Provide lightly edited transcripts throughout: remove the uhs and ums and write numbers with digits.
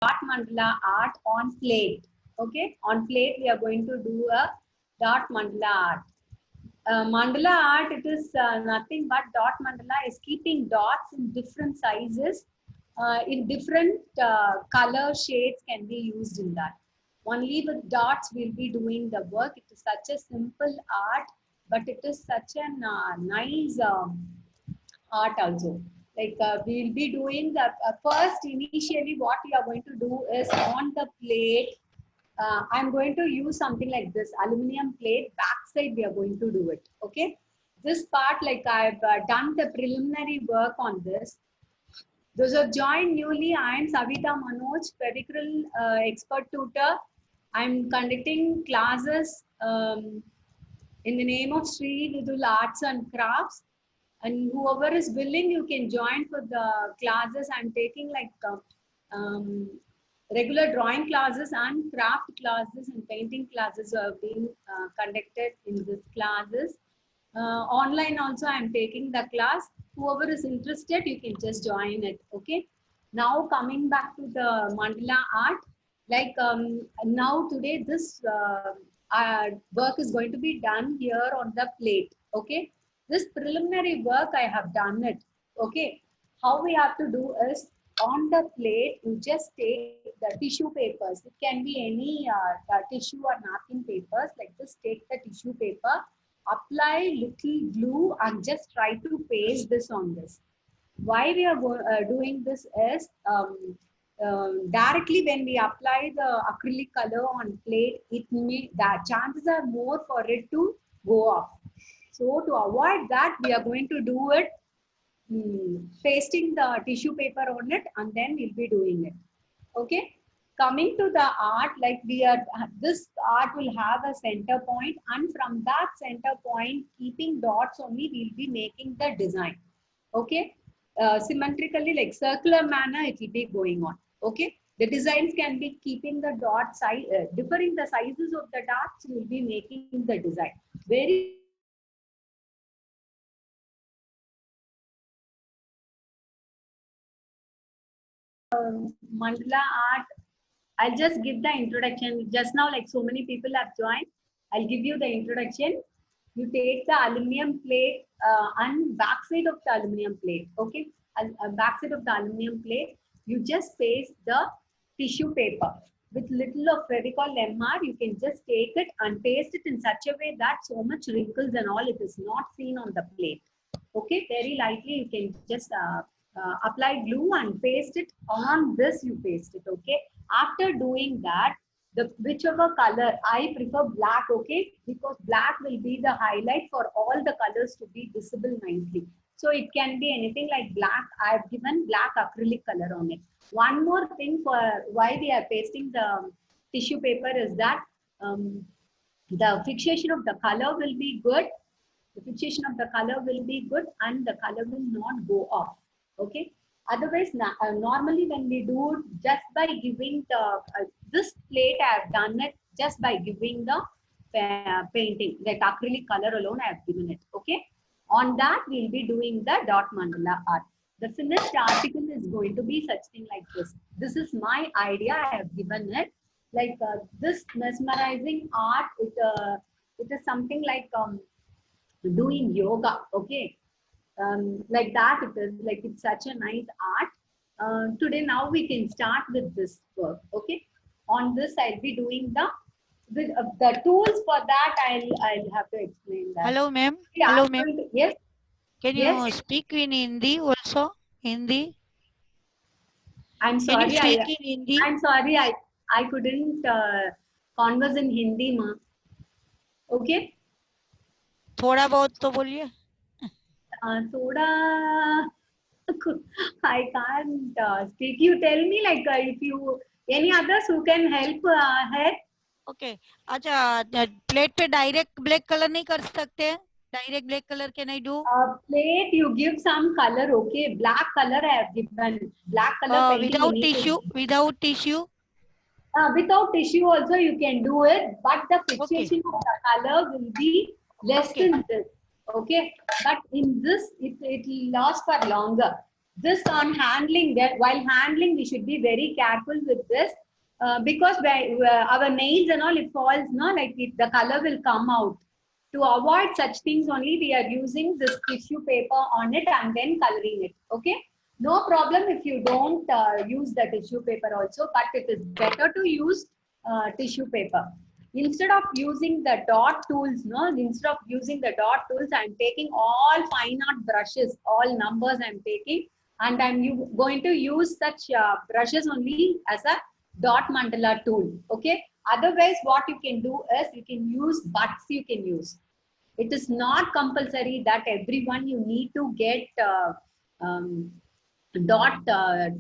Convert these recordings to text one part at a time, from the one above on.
dot mandala art on plate. Okay, on plate we are going to do a dot mandala art. Mandala art, it is nothing but dot mandala is keeping dots in different sizes, in different color shades can be used in that. Only with dots we'll be doing the work. It is such a simple art, but it is such a nice art also. Like we'll be doing the first initially what we are going to do is on the plate. I'm going to use something like this aluminum plate. Backside we are going to do it. Okay. This part, like I've done the preliminary work on this. Those who have joined newly, I am Savita Manoj, peripheral expert tutor. I'm conducting classes in the name of Sri Vidul Arts and Crafts. And whoever is willing, you can join for the classes. I'm taking like regular drawing classes and craft classes and painting classes are being conducted in these classes. Online also I'm taking the class. Whoever is interested, you can just join it. Okay. Now coming back to the mandala art, like now today this work is going to be done here on the plate. Okay. This preliminary work I have done it. Okay. How we have to do is on the plate, you just take the tissue papers. It can be any tissue or napkin papers. Like this, take the tissue paper, apply little glue and just try to paste this on this. Why we are doing this is directly when we apply the acrylic color on plate, it may, the chances are more for it to go off. So to avoid that, we are going to do it pasting the tissue paper on it, and then we'll be doing it. Okay. Coming to the art, like we are, this art will have a center point, and from that center point, keeping dots only, we'll be making the design. Okay. Symmetrically, like circular manner, it will be going on. Okay. The designs can be keeping the dot size, differing the sizes of the dots, we'll be making the design. Very mandala art. I'll just give the introduction. Just now, like so many people have joined, I'll give you the introduction. You take the aluminum plate and backside of the aluminum plate. Okay, backside of the aluminum plate, you just paste the tissue paper with little of Fevicol MR. You can just take it and paste it in such a way that so much wrinkles and all it is not seen on the plate. Okay, very lightly you can just apply glue and paste it on this. You paste it. Okay, after doing that, the whichever color I prefer black. Okay, because black will be the highlight for all the colors to be visible nicely. So it can be anything like black. I have given black acrylic color on it. One more thing for why we are pasting the tissue paper is that the fixation of the color will be good. The fixation of the color will be good and the color will not go off. Okay. Otherwise, normally when we do it just by giving the, this plate I have done it just by giving the painting, that acrylic color alone I have given it. Okay. On that, we'll be doing the dot mandala art. The finished article is going to be such thing like this. This is my idea. I have given it. Like this mesmerizing art, it is something like doing yoga. Okay. Like that it is, like it's such a nice art. Today now we can start with this work. Okay. On this I'll be doing the tools for that. I'll have to explain that. Hello, ma'am. Yeah, Hello, ma'am. yes. Can Yes. you speak in Hindi also? Hindi? I'm Can you sorry. speak in Hindi? I'm sorry. I couldn't converse in Hindi, ma. Okay. थोड़ा बहुत तो बोलिए. Soda. I can't speak. You tell me, like if you any others who can help her. Okay. अच्छा, plate पे direct black colour नहीं कर सकते हैं? Direct black color can I do? Plate, you give some color. Okay, black color I have given. Black color painting. Without tissue. Without tissue. Without tissue also you can do it, but the fixation of the color will be less than this. Okay, but in this it will last for longer. this on handling that, while handling, we should be very careful with this because our nails and all, it falls, no, like the color will come out. To avoid such things only, we are using this tissue paper on it and then coloring it. Okay. No problem if you don't use the tissue paper also, but it is better to use tissue paper. Instead of using the dot tools, no, instead of using the dot tools, I'm taking all fine art brushes, all numbers I'm taking, and I'm going to use such brushes only as a dot mandala tool. Okay. Otherwise, what you can do is you can use butts, you can use. It is not compulsory that everyone you need to get um, dot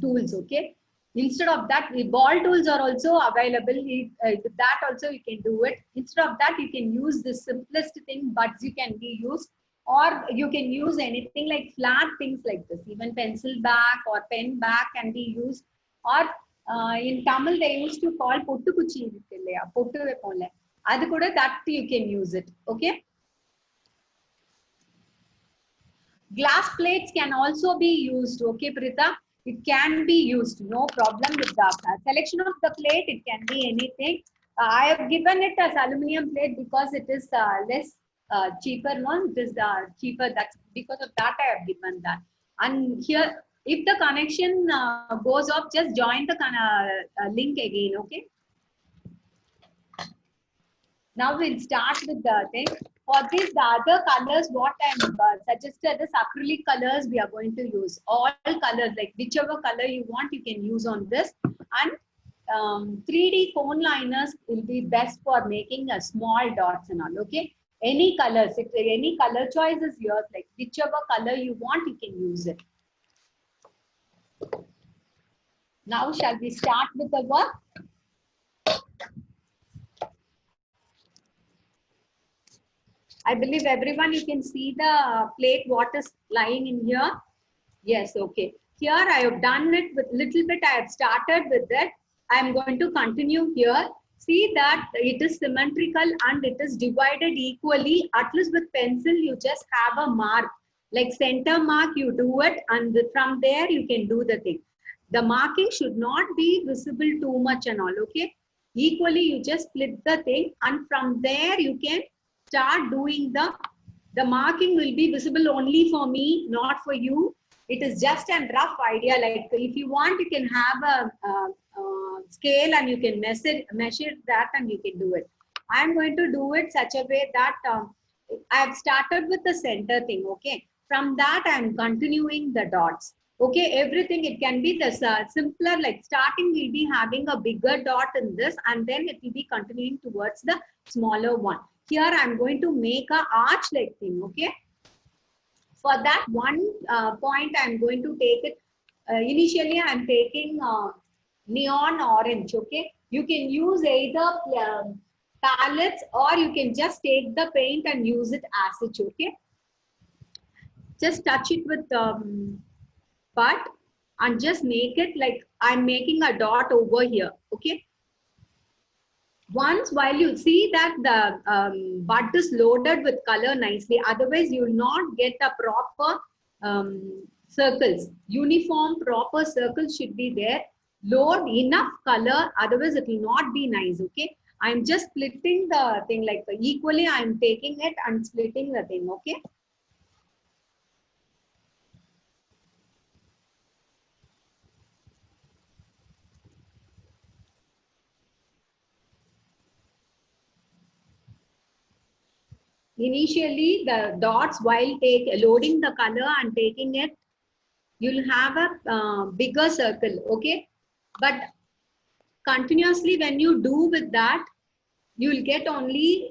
tools. Okay. Instead of that, the ball tools are also available. With that also you can do it. Instead of that, you can use the simplest thing, buds you can be used, or you can use anything like flat things like this. Even pencil back or pen back can be used. Or in Tamil they used to call pottu kuchi irukku pottu veppomla. Adu kuda that you can use it. Okay. Glass plates can also be used. Okay, Prita, it can be used. No problem with the selection of the plate. It can be anything. I have given it as aluminum plate because it is less cheaper. No, it is cheaper. That's because of that I have given that. And here, if the connection goes off, just join the link again. Okay. Now we'll start with the thing. For this, the other colors, what I'm suggested is acrylic colors we are going to use. All colors, like whichever color you want, you can use on this. And 3D cone liners will be best for making a small dots and all. Okay. Any colors, if any color choice is yours, like whichever color you want, you can use it. Now, shall we start with the work? I believe everyone, you can see the plate, what is lying in here. Yes, okay. Here I have done it with little bit. I have started with it. I am going to continue here. See that it is symmetrical and it is divided equally. At least with pencil, you just have a mark. Like center mark, you do it, and from there you can do the thing. The marking should not be visible too much and all, okay? Equally, you just split the thing, and from there you can start doing the marking will be visible only for me, not for you. It is just a rough idea. Like if you want, you can have a scale and you can measure that and you can do it. I am going to do it such a way that I have started with the center thing. Okay. From that, I am continuing the dots. Okay. Everything, it can be the simpler, like starting will be having a bigger dot in this, and then it will be continuing towards the smaller one. Here I'm going to make a arch like thing. Okay. For that one point, I'm going to take it. Initially, I'm taking neon orange. Okay. You can use either palettes or you can just take the paint and use it as such. Okay. Just touch it with but and just make it like I'm making a dot over here. Okay. Once while you see that the bud is loaded with color nicely, otherwise you will not get a proper circles. Uniform proper circles should be there. Load enough color, otherwise it will not be nice. Okay. I'm just splitting the thing like equally. I'm taking it and splitting the thing. Okay. Initially, the dots, while loading the color and taking it, you'll have a bigger circle. Okay. But continuously, when you do with that, you will get only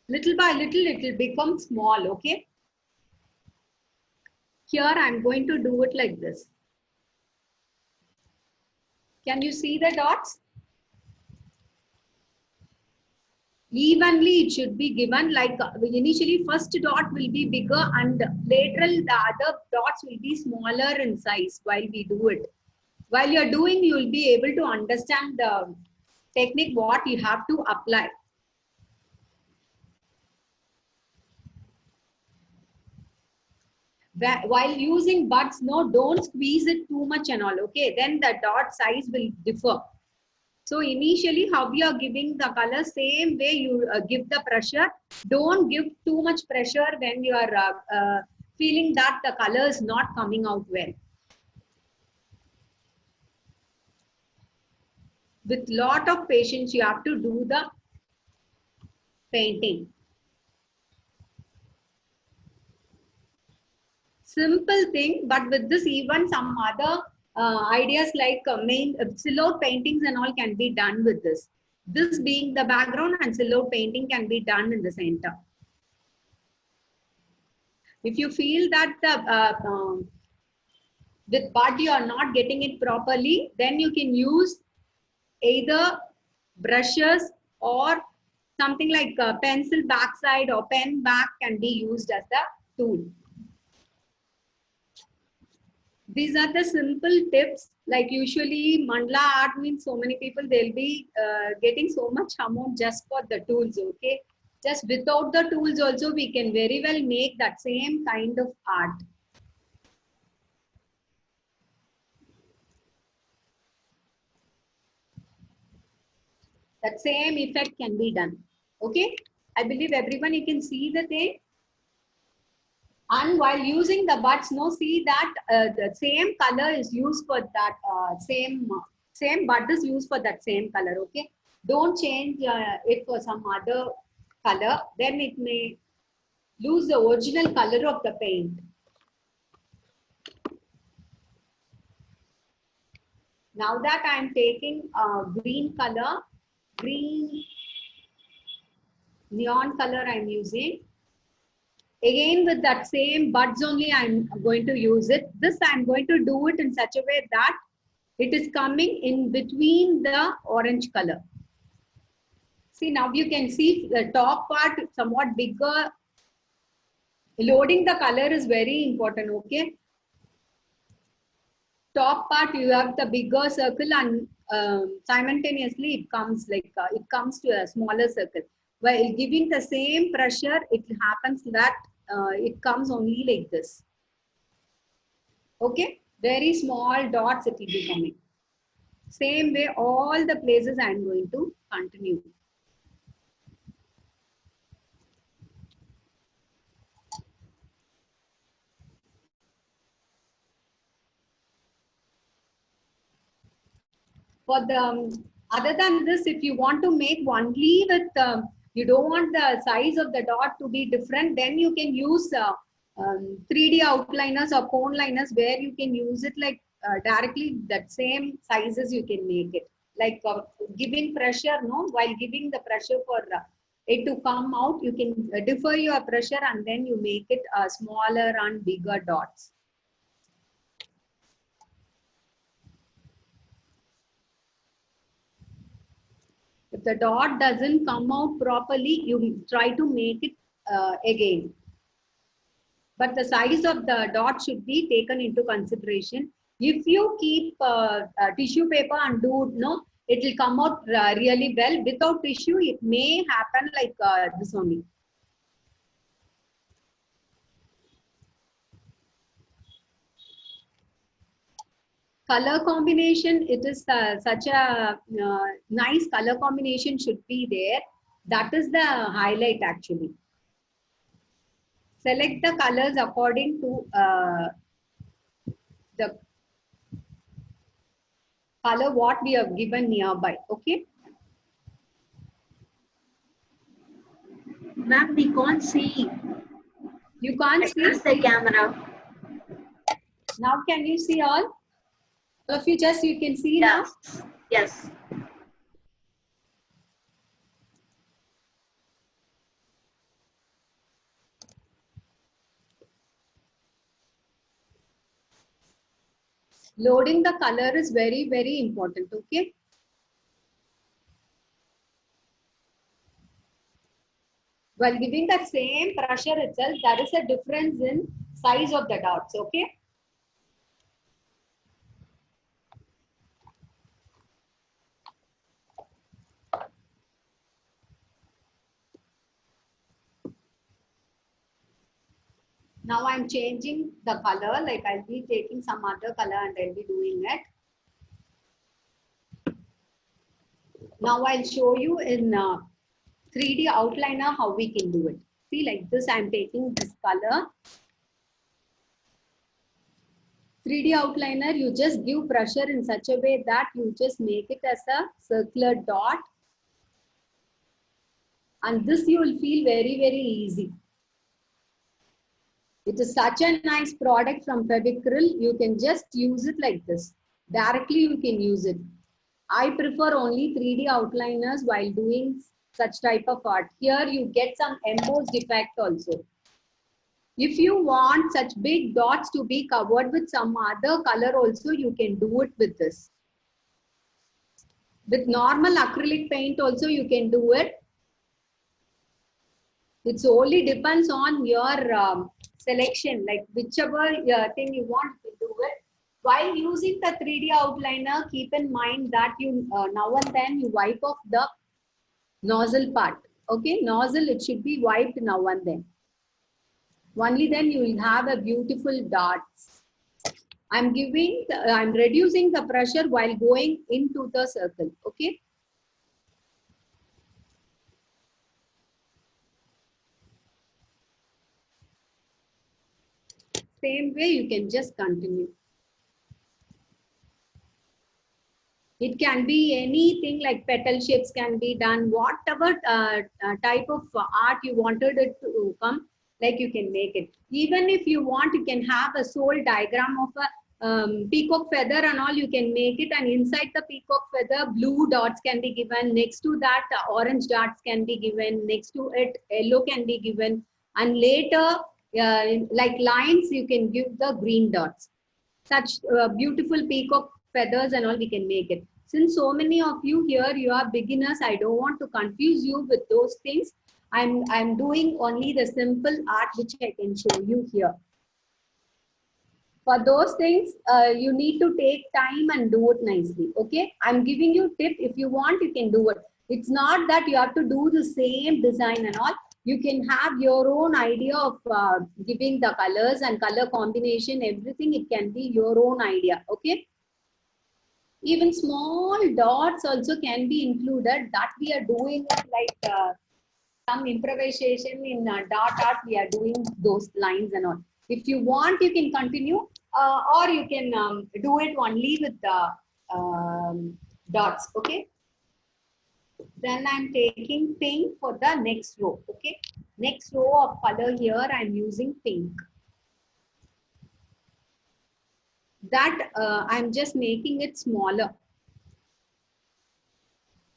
little by little, it will become small. Okay. Here, I'm going to do it like this. Can you see the dots? Evenly it should be given, like initially first dot will be bigger and later the other dots will be smaller in size while we do it. While you're doing, you will be able to understand the technique, what you have to apply. While using buds, no, don't squeeze it too much and all, okay? Then the dot size will differ. So initially, how you are giving the color, same way you give the pressure. Don't give too much pressure when you are feeling that the color is not coming out well. With lot of patience, you have to do the painting. Simple thing, but with this, even some other ideas like silhouette paintings and all can be done with this. This being the background and silhouette painting can be done in the center. If you feel that the with bud you are not getting it properly, then you can use either brushes or something like a pencil backside or pen back can be used as the tool. These are the simple tips. Like usually mandala art means so many people, they'll be getting so much amount just for the tools, okay? Just without the tools also we can very well make that same kind of art. That same effect can be done. Okay, I believe everyone you can see the thing. And while using the buds, no, see that the same color is used for that same bud is used for that same color. Okay, don't change it for some other color, then it may lose the original color of the paint. Now that I am taking green color, green neon color I am using. Again with that same buds only I'm going to use it. This I'm going to do it in such a way that it is coming in between the orange color. See, now you can see the top part somewhat bigger. Loading the color is very important, okay? Top part you have the bigger circle and simultaneously it comes like it comes to a smaller circle. While giving the same pressure, it happens that it comes only like this. Okay, very small dots it will be coming. Same way all the places I am going to continue. For the other than this, if you want to make only with you don't want the size of the dot to be different, then you can use 3D outliners or cone liners where you can use it like directly that same sizes you can make it. Like giving pressure, no, while giving the pressure for it to come out, you can defer your pressure and then you make it smaller and bigger dots. If the dot doesn't come out properly, you try to make it again. But the size of the dot should be taken into consideration. If you keep tissue paper and do, no, it will come out really well. Without tissue, it may happen like this only. Color combination, it is such a nice color combination should be there. That is the highlight actually. Select the colors according to the color what we have given nearby. Okay. Ma'am, we can't see. You can't see the camera. Now can you see all? All of you just you can see Yes. now? Yes. Loading the color is very, very important. Okay. While giving that same pressure itself, there is a difference in size of the dots. Okay. Now I'm changing the color, like I'll be taking some other color and I'll be doing it. Now I'll show you in 3D outliner how we can do it. See, like this, I'm taking this color. 3D outliner, you just give pressure in such a way that you just make it as a circular dot. And this you will feel very, very easy. It is such a nice product from Fevicryl. You can just use it like this. Directly you can use it. I prefer only 3D outliners while doing such type of art. Here you get some embossed effect also. If you want such big dots to be covered with some other color also, you can do it with this. With normal acrylic paint also you can do it. It only depends on your selection, like whichever thing you want to do it. While using the 3D outliner, keep in mind that you now and then you wipe off the nozzle part. Okay, nozzle, it should be wiped now and then. Only then you will have a beautiful dots. I'm reducing the pressure while going into the circle. Okay. Same way you can just continue. It can be anything, like petal shapes can be done, whatever type of art you wanted it to come, like you can make it. Even if you want, you can have a soul diagram of a peacock feather and all, you can make it, and inside the peacock feather, blue dots can be given. Next to that, orange dots can be given. Next to it, yellow can be given. And later, like lines, you can give the green dots. Such beautiful peacock feathers and all, we can make it. Since so many of you here, you are beginners, I don't want to confuse you with those things. I'm doing only the simple art which I can show you here. For those things, you need to take time and do it nicely. Okay, I'm giving you tip. If you want, you can do it. It's not that you have to do the same design and all. You can have your own idea of giving the colors and color combination, everything. It can be your own idea. Okay. Even small dots also can be included. That we are doing it like some improvisation in dot art. We are doing those lines and all. If you want, you can continue, or you can do it only with the dots. Okay. Then I'm taking pink for the next row. Okay. Next row of color here, I'm using pink. That I'm just making it smaller.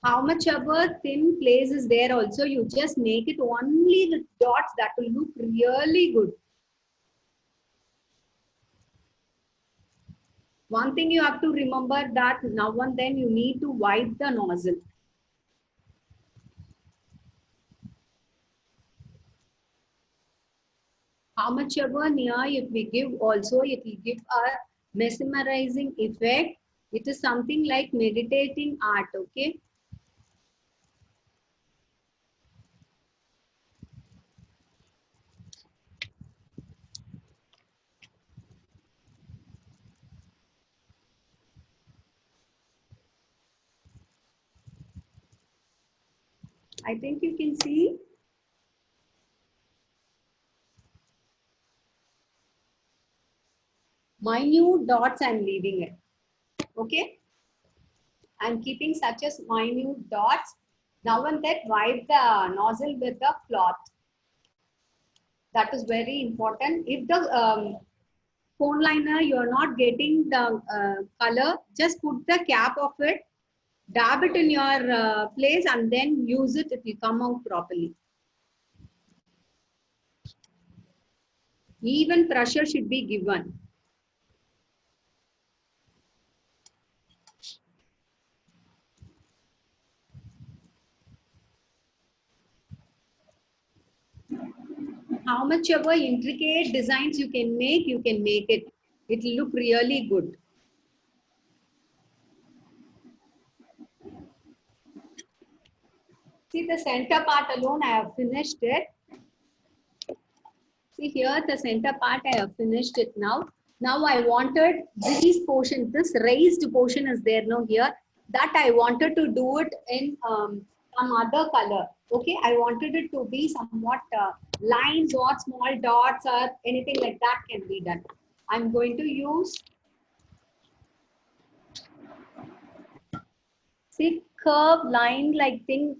How much ever thin place is there also, you just make it only with dots. That will look really good. One thing you have to remember, that now and then you need to wipe the nozzle. How much ever near, if we give also, it will give a mesmerizing effect. It is something like meditating art. Okay. I think you can see. Minute dots I'm leaving it. Okay. I'm keeping such as minute dots. Now and then wipe the nozzle with the cloth. That is very important. If the cone liner, you're not getting the color, just put the cap of it, dab it in your place, and then use it. It will come out properly. Even pressure should be given. How much ever intricate designs you can make it. It will look really good. See, the center part alone, I have finished it. See here, the center part, I have finished it now. Now I wanted these portions, this raised portion is there now here, that I wanted to do it in some other color. Okay, I wanted it to be somewhat lines or small dots or anything like that can be done. I'm going to use, see, curve line like thing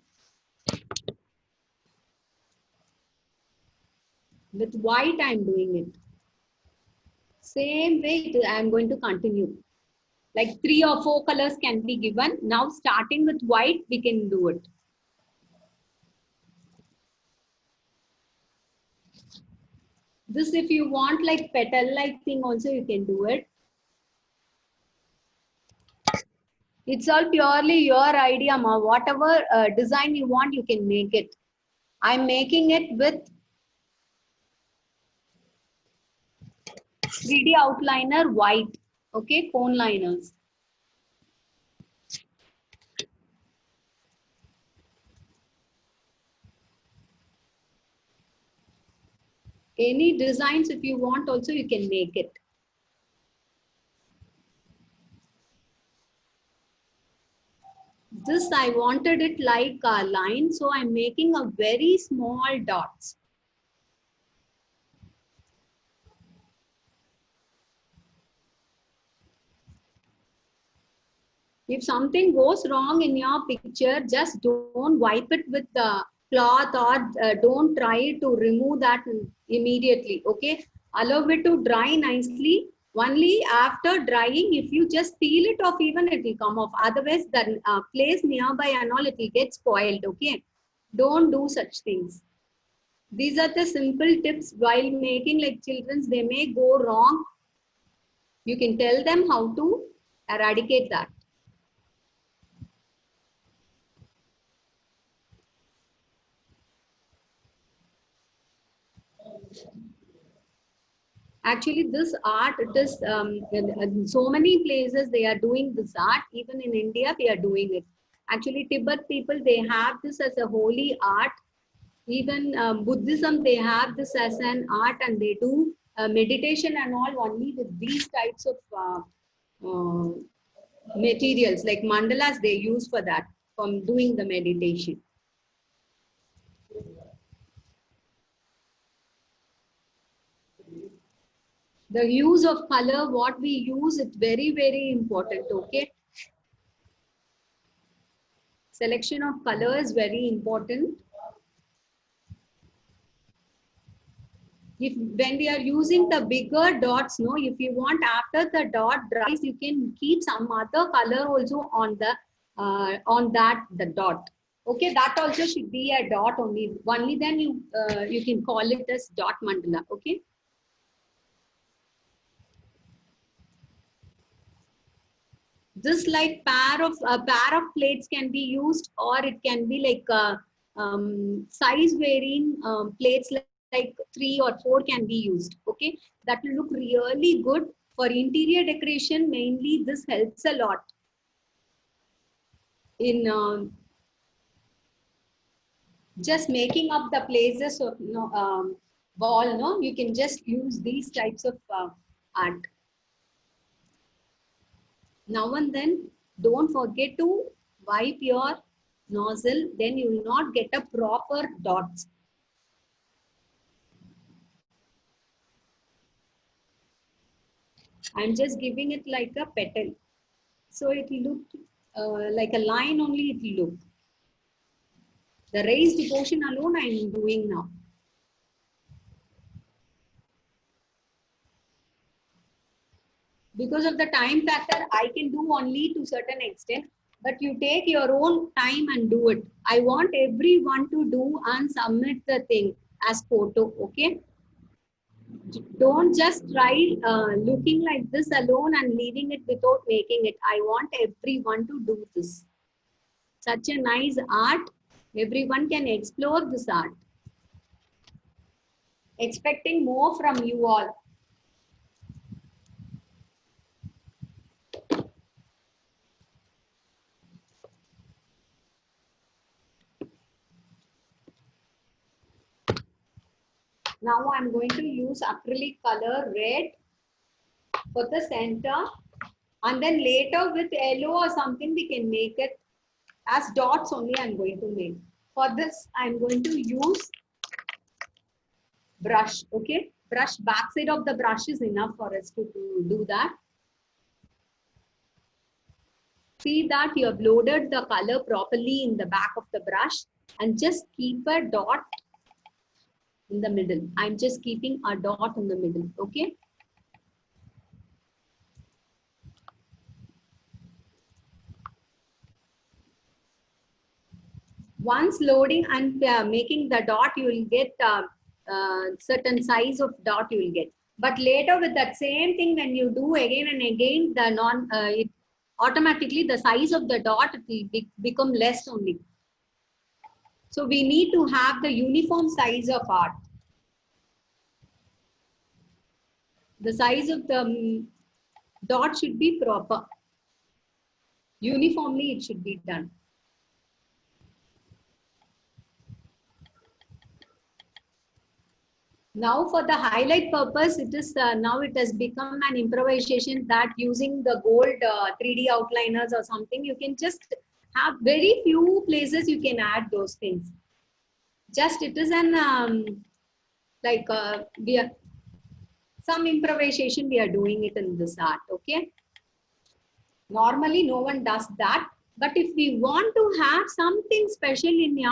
with white. I'm doing it. Same way I'm going to continue. Like 3 or 4 colors can be given. Now starting with white, we can do it. This, if you want like petal like thing also, you can do it. It's all purely your idea, ma. Whatever design you want, you can make it. I'm making it with 3D outliner white. Okay, cone liners. Any designs if you want also, you can make it. This I wanted it like a line, so I'm making a very small dots. If something goes wrong in your picture, just don't wipe it with the cloth or don't try to remove that immediately. Okay, allow it to dry nicely. Only after drying, if you just peel it off, even it will come off. Otherwise, the place nearby and all, it will get spoiled. Okay, don't do such things. These are the simple tips while making like children's. They may go wrong. You can tell them how to eradicate that. Actually, this art, it is in so many places they are doing this art. Even in India, we are doing it. Actually, Tibet people, they have this as a holy art. Even Buddhism, they have this as an art, and they do meditation and all only with these types of uh, materials like mandalas they use for that, from doing the meditation. The use of color, what we use, it's very, very important. Okay. Selection of color is very important. If when we are using the bigger dots, no, if you want after the dot dries, you can keep some other color also on that the dot. Okay, that also should be a dot only. Only then you can call it as dot mandala. Okay. This like a pair of plates can be used, or it can be like size varying plates like 3 or 4 can be used. Okay, that will look really good for interior decoration. Mainly, this helps a lot in just making up the places of wall. No, you can just use these types of art. Now and then, don't forget to wipe your nozzle, then you will not get a proper dots. I'm just giving it like a petal. So it will look like a line only, it will look. The raised portion alone I am doing now. Because of the time factor, I can do only to certain extent, but you take your own time and do it. I want everyone to do and submit the thing as photo, okay? Don't just try looking like this alone and leaving it without making it. I want everyone to do this. Such a nice art. Everyone can explore this art. Expecting more from you all. Now I'm going to use acrylic color red for the center, and then later with yellow or something we can make it as dots only. I'm going to make. For this I'm going to use brush. Okay, brush, backside of the brush is enough for us to do that. See that you have loaded the color properly in the back of the brush, and just keep a dot in the middle. I'm just keeping a dot in the middle. Okay. Once loading and making the dot, you will get certain size of dot you will get. But later with that same thing, when you do again and again, it automatically the size of the dot will become less only. So we need to have the uniform size of art. The size of the dot should be proper. Uniformly it should be done. Now for the highlight purpose, it is now it has become an improvisation that using the gold 3D outliners or something, you can just have very few places you can add those things. Just it is an some improvisation we are doing it in this art. Okay. Normally no one does that, but if we want to have something special in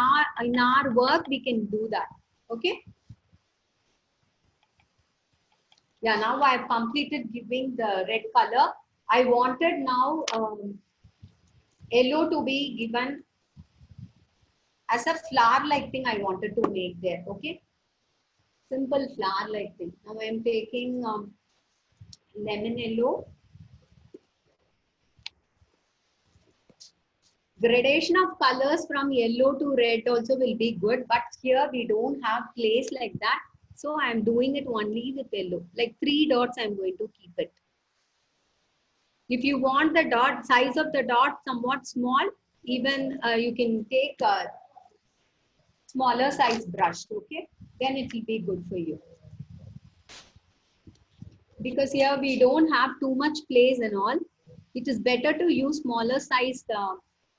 our work, we can do that. Okay. Yeah, now I've completed giving the red color. I wanted now yellow to be given as a flower-like thing I wanted to make there, okay? Simple flower-like thing. Now I'm taking lemon yellow. Gradation of colors from yellow to red also will be good, but here we don't have place like that. So I'm doing it only with yellow. Like 3 dots I'm going to keep it. If you want the dot size of the dot somewhat small, even you can take a smaller size brush, okay? Then it will be good for you. Because here we don't have too much place and all. It is better to use smaller size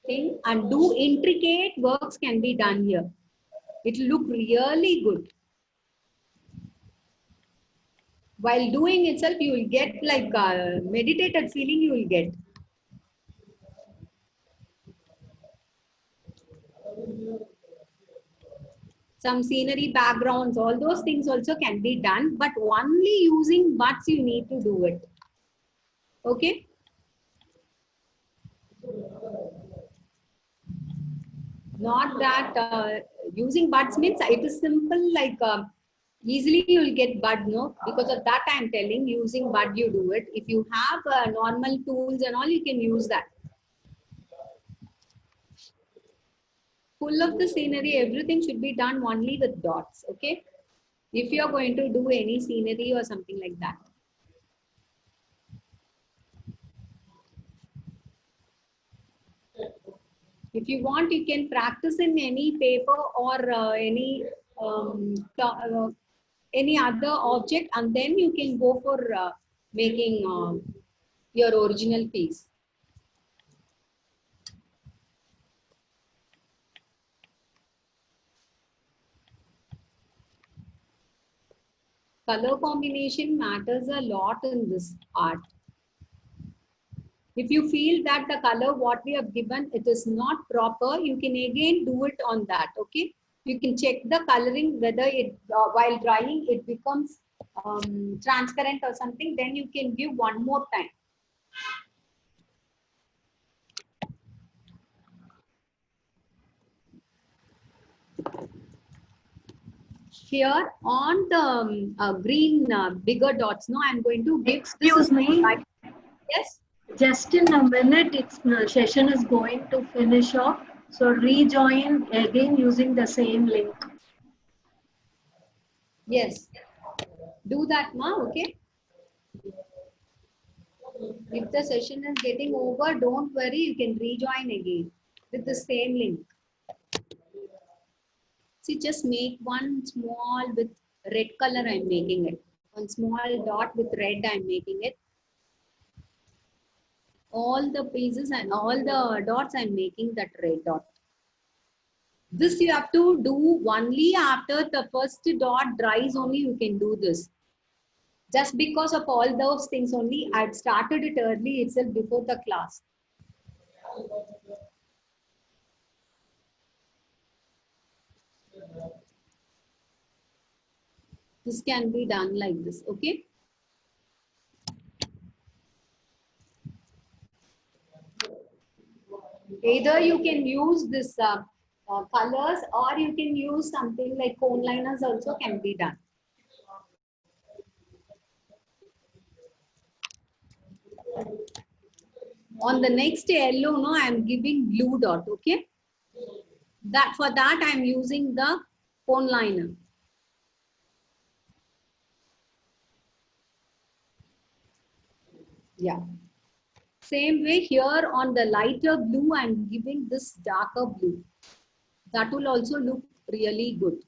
thing, and do intricate works can be done here. It will look really good. While doing itself, you will get like a meditated feeling you will get. Some scenery backgrounds, all those things also can be done, but only using buds you need to do it. Okay. Not that using buds means it is simple, like easily you will get bud, no? Because of that I am telling, using bud you do it. If you have normal tools and all, you can use that. Full of the scenery, everything should be done only with dots, okay? If you are going to do any scenery or something like that. If you want, you can practice in any paper or any other object, and then you can go for making your original piece. Color combination matters a lot in this art. If you feel that the color what we have given, it is not proper, you can again do it on that, okay? You can check the coloring, whether it while drying it becomes transparent or something, then you can give one more time. Here on the green bigger dots, no, I'm going to give. Excuse me. Yes. Just in a minute, its session is going to finish off. So rejoin again using the same link. Yes. Do that now, okay? If the session is getting over, don't worry, you can rejoin again with the same link. See, just make one small with red color I'm making it. One small dot with red I'm making it. All the pieces and all the dots I'm making that red dot. This you have to do only after the first dot dries only you can do this. Just because of all those things only, I'd started it early itself before the class. This can be done like this, okay? Either you can use this colors or you can use something like cone liners also can be done. On the next yellow, no, I am giving blue dot, okay? That for that I am using the cone liner. Yeah. Same way here on the lighter blue, I am giving this darker blue. That will also look really good.